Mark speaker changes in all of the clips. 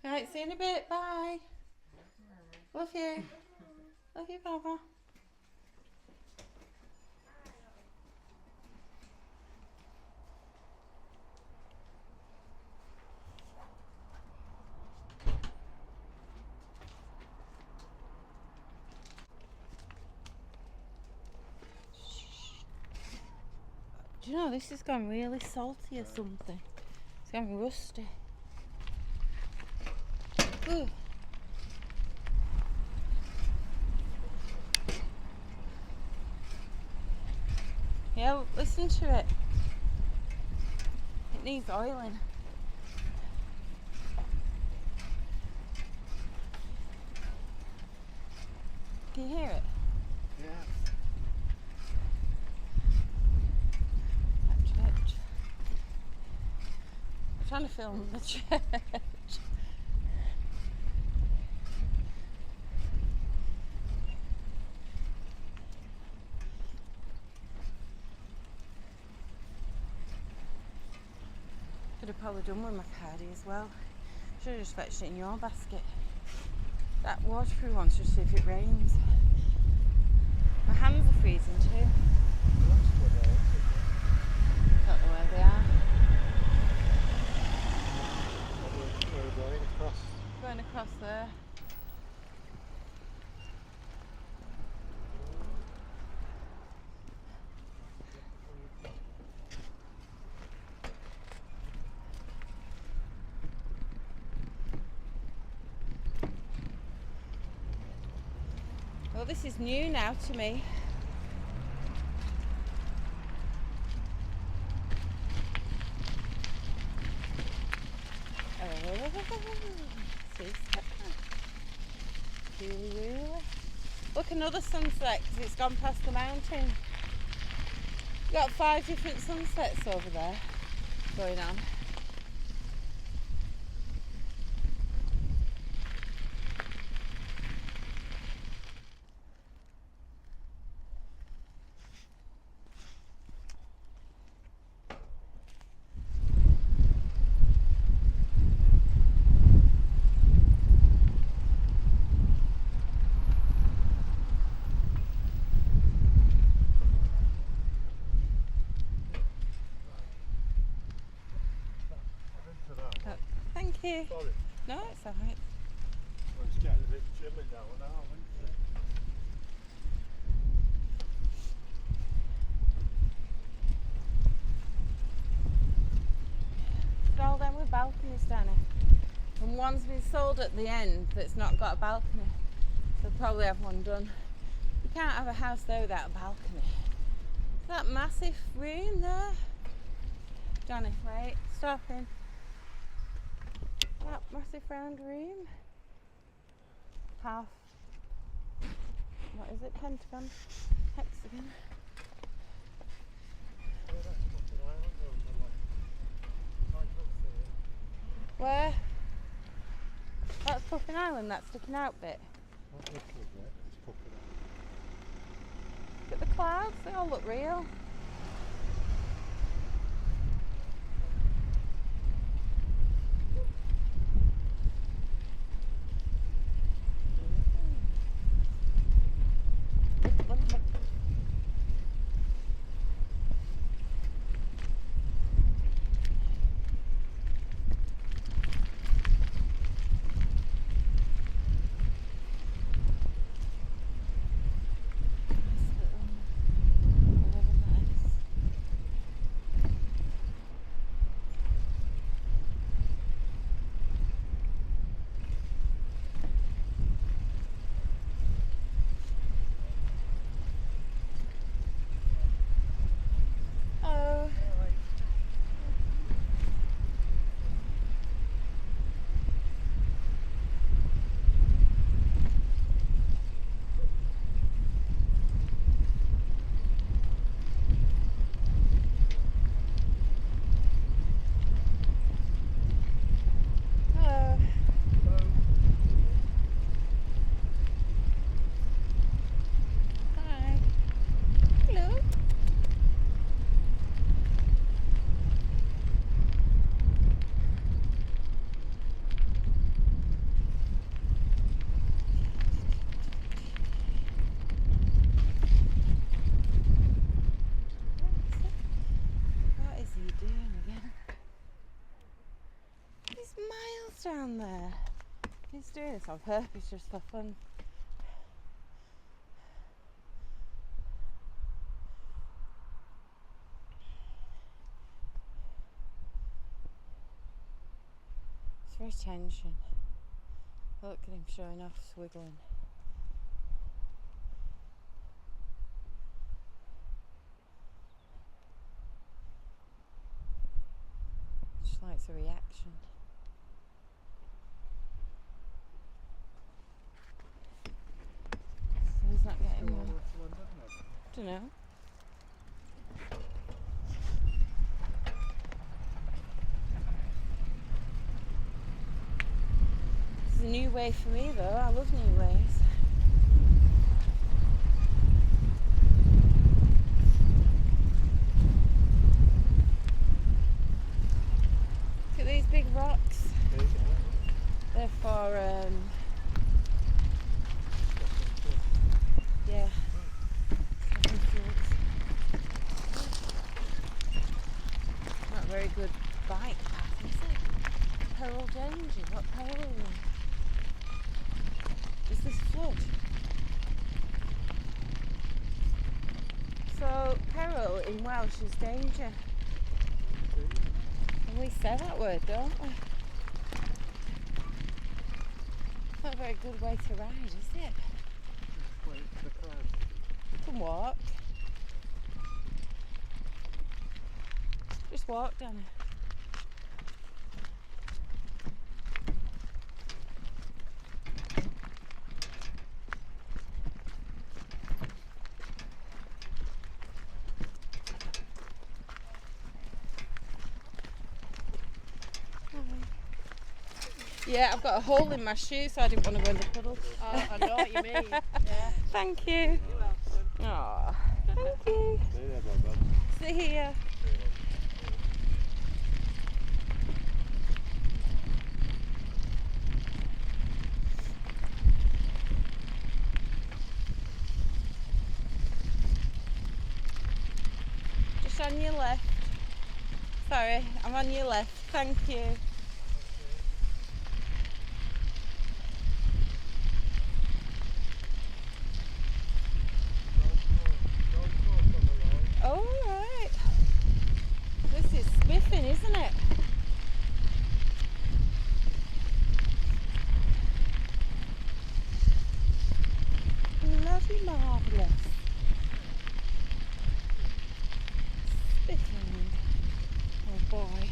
Speaker 1: Right, see you in a bit. Bye. Love you. Love you, Papa. Do you know, this has gone really salty or something. It's gone rusty. Ooh. Yeah, listen to it. It needs oiling. Can you hear it?
Speaker 2: Yeah.
Speaker 1: At church. I'm trying to film the church. Could have probably done with my cardi as well. Should have just fetched it in your basket. That waterproof one's just if it rains. My hands are freezing too. Don't know where they are.
Speaker 2: We're going across.
Speaker 1: Going across there. Well, this is new now to me. Look, another sunset because it's gone past the mountain. You've got 5 different sunsets over there going on. Thank you.
Speaker 2: Sorry.
Speaker 1: No, it's alright.
Speaker 2: Well, it's getting a bit chilly down now, isn't it?
Speaker 1: It's all them with balconies, Danny. And one's been sold at the end that's not got a balcony. They'll probably have one done. You can't have a house there without a balcony. That massive room there. Johnny, wait, stopping. That massive round room. Half. What is it? Pentagon? Hexagon?
Speaker 2: Yeah, that's fucking island over like. Right up there.
Speaker 1: Where? That's Puffin Island, that sticking out bit.
Speaker 2: Not little bit, it's puffing out.
Speaker 1: Look at the clouds, they all look real. miles down there. He's doing this on purpose just for fun. It's for attention. Look at him showing off, swiggling. Just likes a reaction. So he's not getting one. Don't know. It's a new way for me though. I love new ways. Look at these big rocks. They're for yeah. Not a very good bike path, is it? Peril danger. What peril? Is this flood? So peril in Welsh is danger. And we say that word, don't we? Not a very good way to ride, is it? You can walk. Just walk, Danny. Yeah, I've got a hole in my shoe, so I didn't want to go in the puddle.
Speaker 3: Oh, I know what you mean. Yeah.
Speaker 1: Thank you.
Speaker 3: You're welcome.
Speaker 1: Aw, thank you. See ya. Just on your left. Sorry, I'm on your left. Thank you. Oh, right. This is spiffing, isn't it? Bloody marvellous. Spiffing. Oh boy.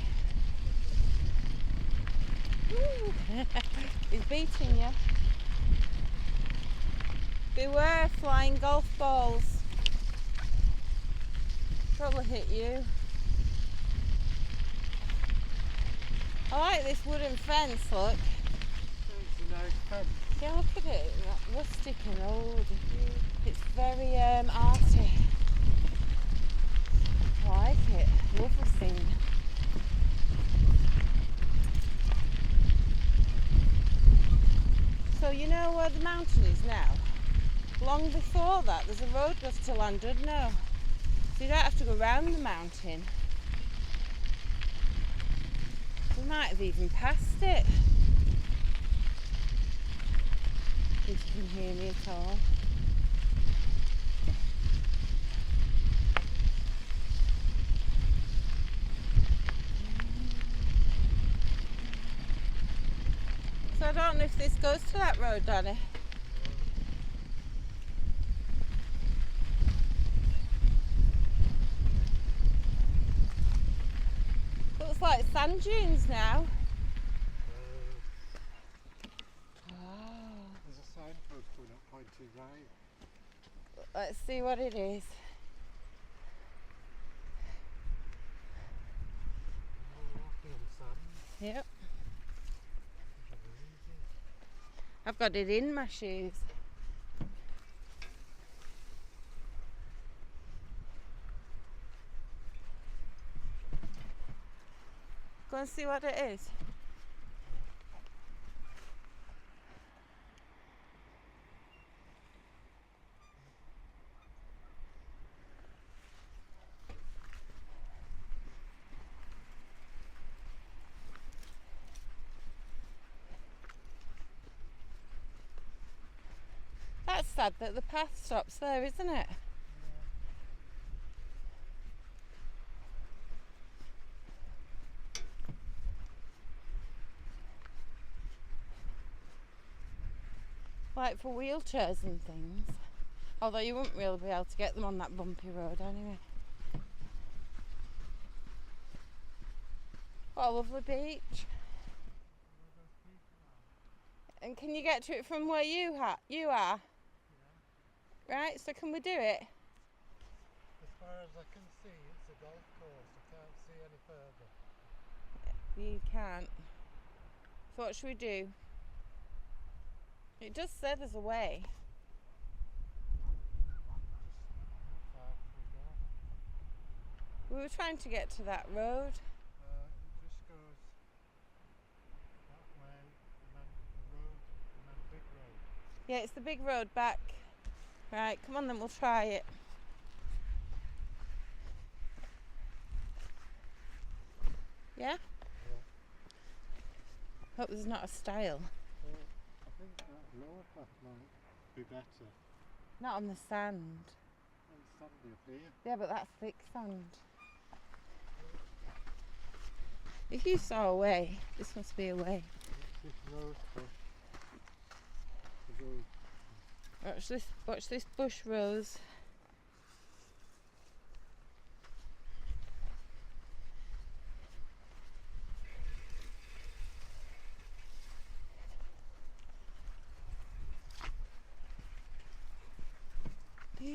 Speaker 1: Ooh. He's beating you. Beware flying golf balls. Probably hit you. I like this wooden fence, look. Yeah, look at it, rustic and old. It's very arty. I like it, lovely scene. So you know where the mountain is now? Long before that, there's a road goes to Llandudno. So you don't have to go round the mountain. We might have even passed it. If you can hear me at all. So I don't know if this goes to that road, Danny. Looks like sand dunes now.
Speaker 2: There's a signpost going up point 2 right.
Speaker 1: Let's see what it is.
Speaker 2: Walking on sand.
Speaker 1: Yep. I've got it in my shoes. Go and see what it is. sad that the path stops there, isn't it? Like for wheelchairs and things. Although you wouldn't really be able to get them on that bumpy road anyway. What a lovely beach. And can you get to it from where you are?
Speaker 2: Yeah.
Speaker 1: Right, so can we do it?
Speaker 2: As far as I can see, it's a golf course. I can't see any further.
Speaker 1: You can't. So what should we do? It just said there's a way.
Speaker 2: How far can we go?
Speaker 1: We were trying to get to that road.
Speaker 2: It just goes that way, and then the road, and then big road.
Speaker 1: Yeah, it's the big road back. Right, come on then, we'll try it. Yeah? Hope there's not a stile.
Speaker 2: I think that lower path might be better.
Speaker 1: Not on the sand.
Speaker 2: It's sandy up here.
Speaker 1: Yeah, but that's thick sand. If you saw a way, this must be a way.
Speaker 2: This rose bush. The road.
Speaker 1: Watch this bush, Rose. I'm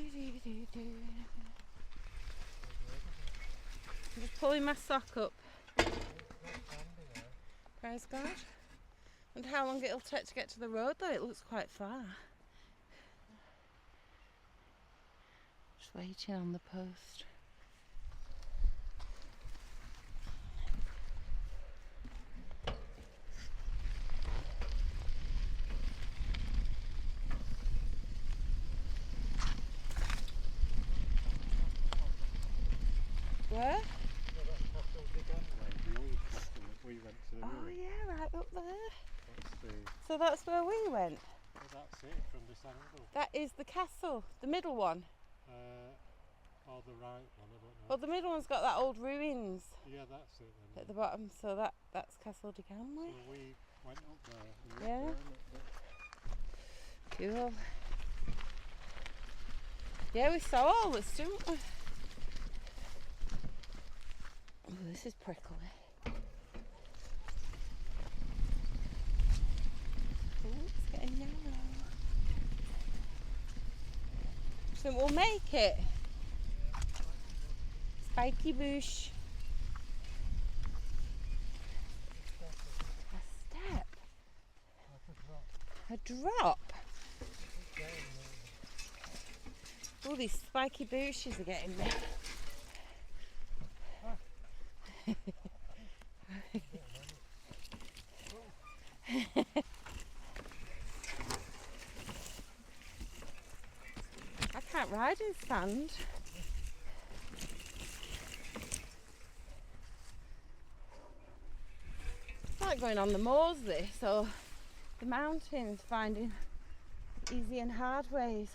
Speaker 1: just pulling my sock up. Praise God. And how long it'll take to get to the road though, it looks quite far. Just waiting on the post. Where?
Speaker 2: The old castle that we went to.
Speaker 1: Oh yeah, right up there.
Speaker 2: Let's see.
Speaker 1: So that's where we went.
Speaker 2: Well, that's it from this angle.
Speaker 1: That is the castle, the middle one.
Speaker 2: Or the right one, I don't know.
Speaker 1: Well, the middle one's got that old ruins
Speaker 2: Yeah, that's it then.
Speaker 1: at the bottom, so that's Castle de CONWY.
Speaker 2: So we went up there and looked
Speaker 1: Yeah.
Speaker 2: down at the...
Speaker 1: Cool. Yeah, we saw all this, didn't we? Oh, this is prickly. Oh, it's getting yellow. So we'll make it. Spiky bush. A step. A drop. All these spiky bushes are getting me. I can't ride in sand. It's like going on the moors this, or the mountains, finding easy and hard ways.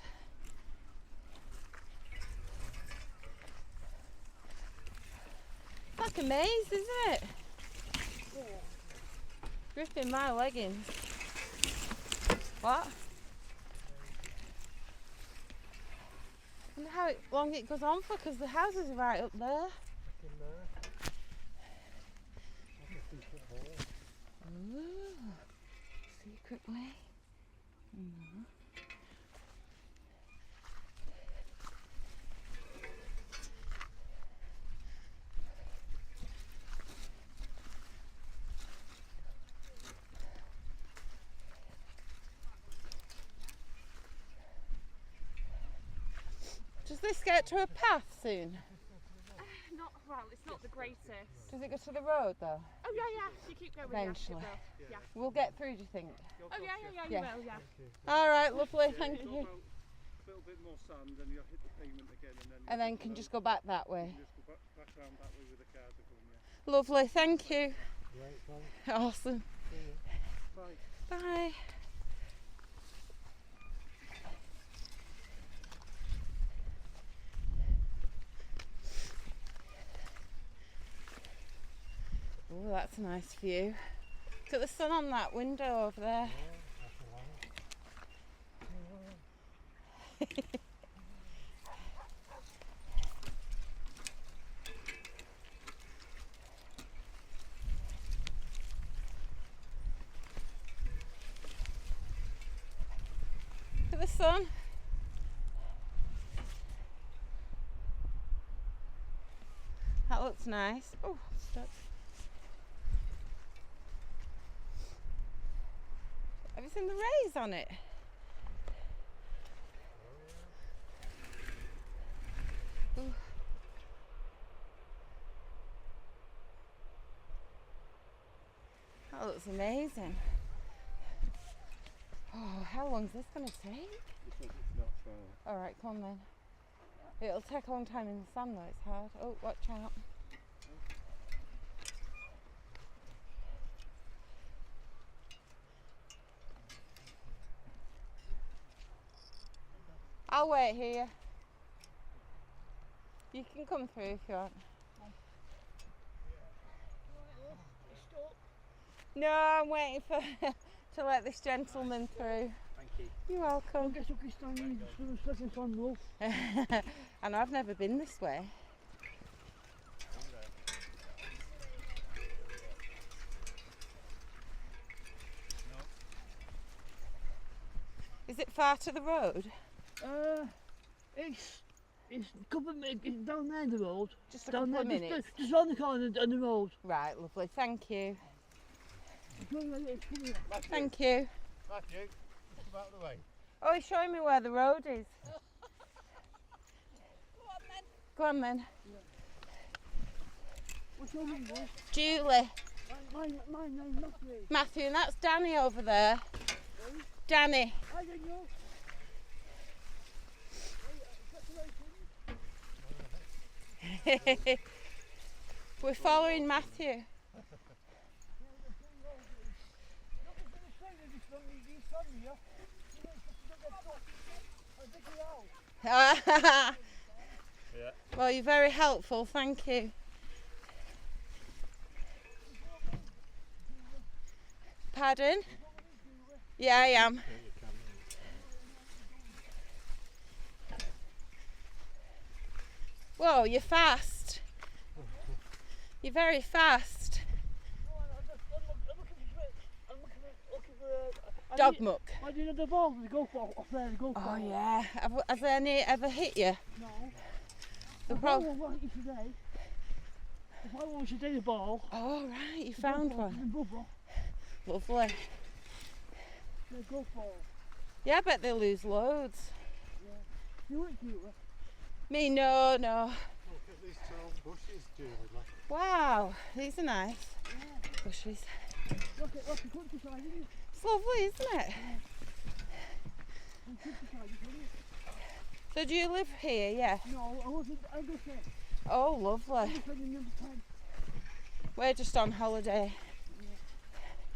Speaker 1: It's like a maze, isn't it?
Speaker 3: Yeah.
Speaker 1: Gripping my leggings. What? I wonder how long it goes on for, because the houses are right up there.
Speaker 2: In there. Like a secret hole.
Speaker 1: Ooh, secret way. Mm. Does this get to a path soon?
Speaker 3: Not well, it's not the greatest.
Speaker 1: Does it go to the road though?
Speaker 3: Oh yeah, you keep going.
Speaker 1: Eventually.
Speaker 3: Yeah, it will. Yeah.
Speaker 1: We'll get through, do you think?
Speaker 3: Oh yeah,
Speaker 1: Yeah.
Speaker 3: you will. Yeah.
Speaker 1: Alright, lovely, thank
Speaker 4: Go
Speaker 1: you.
Speaker 4: about a little bit more sand and you'll hit the pavement again
Speaker 1: And then can just go back that way.
Speaker 4: just go back round that way with the cars are going, yeah.
Speaker 1: Lovely, thank you.
Speaker 2: Right, thanks.
Speaker 1: Awesome.
Speaker 4: Bye.
Speaker 1: Bye. Oh, that's a nice view. Look at the sun on that window over there. Look at the sun. That looks nice. Oh, stuck. Have you seen the rays on it? Ooh. That looks amazing. Oh, how long is this going to take?
Speaker 4: It's not far.
Speaker 1: Alright, come on then. It'll take a long time in the sun though, it's hard. Oh, watch out. I'll wait here. You can come through if you want. No, I'm waiting for to let this gentleman through.
Speaker 4: Thank you.
Speaker 1: You're welcome. I know, I've never been this way. Is it far to the road?
Speaker 5: It's a couple of minutes, it's down there the road.
Speaker 1: Just a
Speaker 5: Down
Speaker 1: couple
Speaker 5: there,
Speaker 1: of minutes.
Speaker 5: just round the corner on the road.
Speaker 1: Right, lovely. Thank you.
Speaker 2: Matthew,
Speaker 1: Thank you.
Speaker 2: Matthew, just about the way.
Speaker 1: Oh, he's showing me where the road is. Go on then.
Speaker 5: What's your name, boy?
Speaker 1: Julie.
Speaker 5: My name's Matthew.
Speaker 1: Matthew, and that's Danny over there. Danny.
Speaker 5: I don't know.
Speaker 1: We're following Matthew. Well, you're very helpful, thank you. Pardon? Yeah, I am. Whoa, you're fast. You're very fast. Dog muck.
Speaker 5: I did the ball, the golf ball, off there, the golf ball.
Speaker 1: Oh yeah. Has any ever hit you?
Speaker 5: No.
Speaker 1: The
Speaker 5: If I won today, if I won today the ball,
Speaker 1: Oh right, you found one.
Speaker 5: Bubble,
Speaker 1: Lovely.
Speaker 5: the golf ball.
Speaker 1: Yeah, I bet they lose loads.
Speaker 5: You went to it.
Speaker 1: Me, no.
Speaker 2: Look at these tall bushes, Julie.
Speaker 1: Wow, these are nice. Bushes.
Speaker 5: Look at the countryside, isn't it?
Speaker 1: It's lovely, isn't it?
Speaker 5: The countryside, isn't it?
Speaker 1: So do you live here? Yeah.
Speaker 5: No, I wasn't, I was there.
Speaker 1: Oh, lovely.
Speaker 5: I was there in number 10.
Speaker 1: We're just on holiday.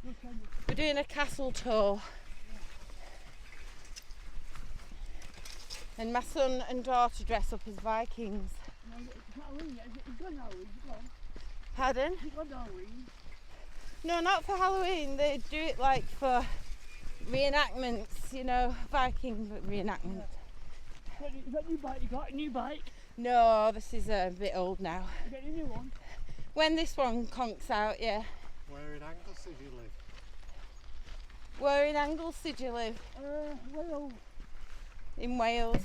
Speaker 5: Number 10.
Speaker 1: We're doing a castle tour. And my son and daughter dress up as Vikings.
Speaker 5: No, it's not Halloween yet, is it? It's gone Halloween, it's gone.
Speaker 1: Pardon?
Speaker 5: It's gone Halloween.
Speaker 1: No, not for Halloween. They do it like for reenactments, you know, Viking reenactment.
Speaker 5: Is that new bike you got? A new bike?
Speaker 1: No, this is a bit old now.
Speaker 5: You get a new one?
Speaker 1: When this one conks out, yeah.
Speaker 2: Where in Anglesey do you live?
Speaker 1: Where in Anglesey do you live?
Speaker 5: Well,
Speaker 1: In Wales.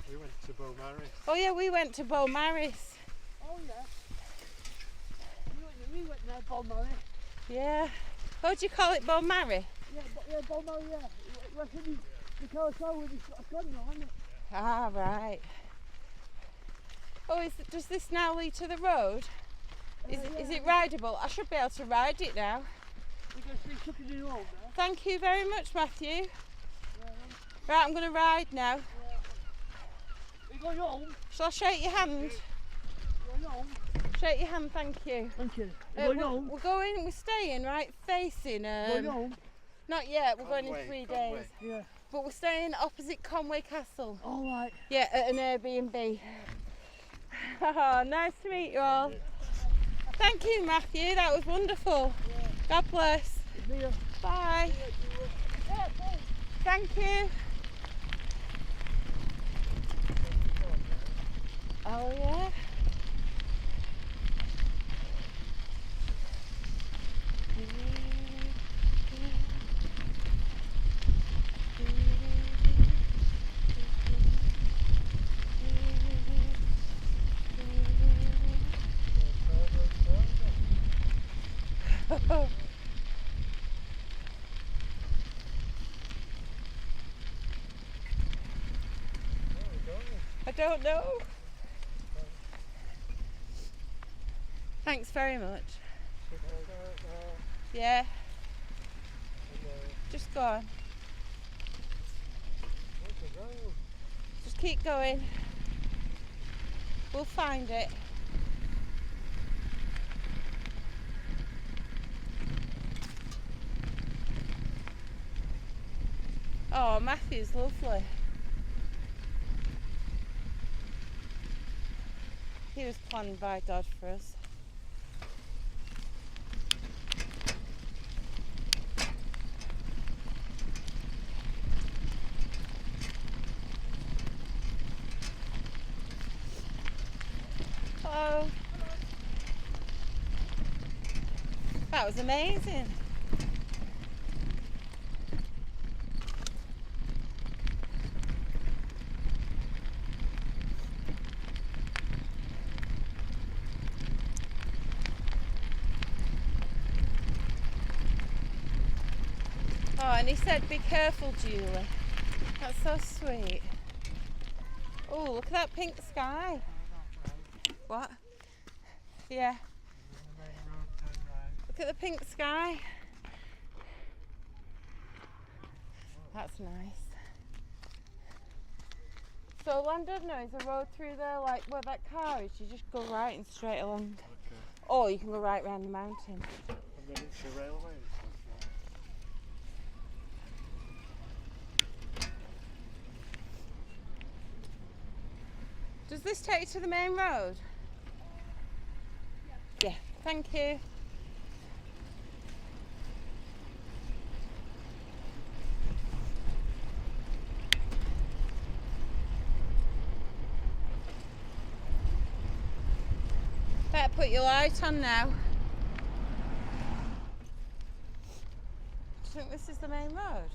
Speaker 2: We went to Beaumaris.
Speaker 1: Oh yeah, we went to Beaumaris.
Speaker 5: oh yeah. We went there, Balmary.
Speaker 1: Yeah. What do you call it, Beaumaris?
Speaker 5: Yeah, Balmary, yeah. That's in the carousel with the Scotland on it.
Speaker 1: Ah, right. Oh, does this now lead to the road? Is it rideable? I should be able to ride it now.
Speaker 5: Because they took it in the road there.
Speaker 1: Thank you very much, Matthew. Right, I'm going to ride now.
Speaker 5: Are you going home?
Speaker 1: Shall I shake your hand?
Speaker 5: Going home?
Speaker 1: Shake your hand, thank you.
Speaker 5: Thank you. Going home?
Speaker 1: We're staying right facing.
Speaker 5: Going home?
Speaker 1: Not yet, we're going in
Speaker 2: Conway,
Speaker 1: 3
Speaker 2: Conway.
Speaker 1: days.
Speaker 5: Yeah.
Speaker 1: But we're staying opposite Conway Castle.
Speaker 5: All right.
Speaker 1: Yeah, at an Airbnb. Oh, nice to meet you all. Thank you, Matthew. That was wonderful. God bless. Bye. Thank you. Oh, yeah. I don't know. Thanks very much. Yeah. Just go on. Just keep going. We'll find it. Oh, Matthew's lovely. He was planned by Dad for us. Hello. That was amazing. Oh, and he said, be careful, Julie. That's so sweet. Oh, look at that pink sky. What? Yeah. Look at the pink sky. That's nice. So Llandudno is a road through there, like where that car is. You just go right and straight along.
Speaker 2: Okay.
Speaker 1: Or you can go right round the mountain.
Speaker 2: And then it's the railway.
Speaker 1: Does this take you to the main road? Yeah, thank you. Better put your light on now. Do you think this is the main road?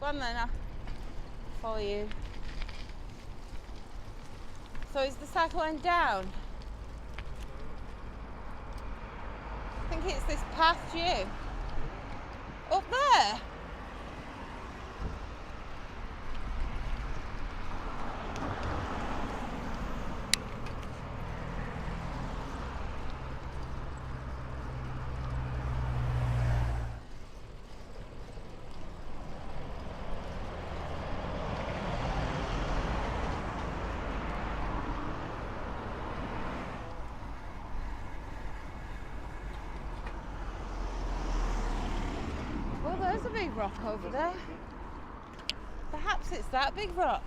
Speaker 1: Go on then, I'll follow you. So is the cycle line down? I think it's this past you. Up there? There's a big rock over there. Perhaps it's that big rock.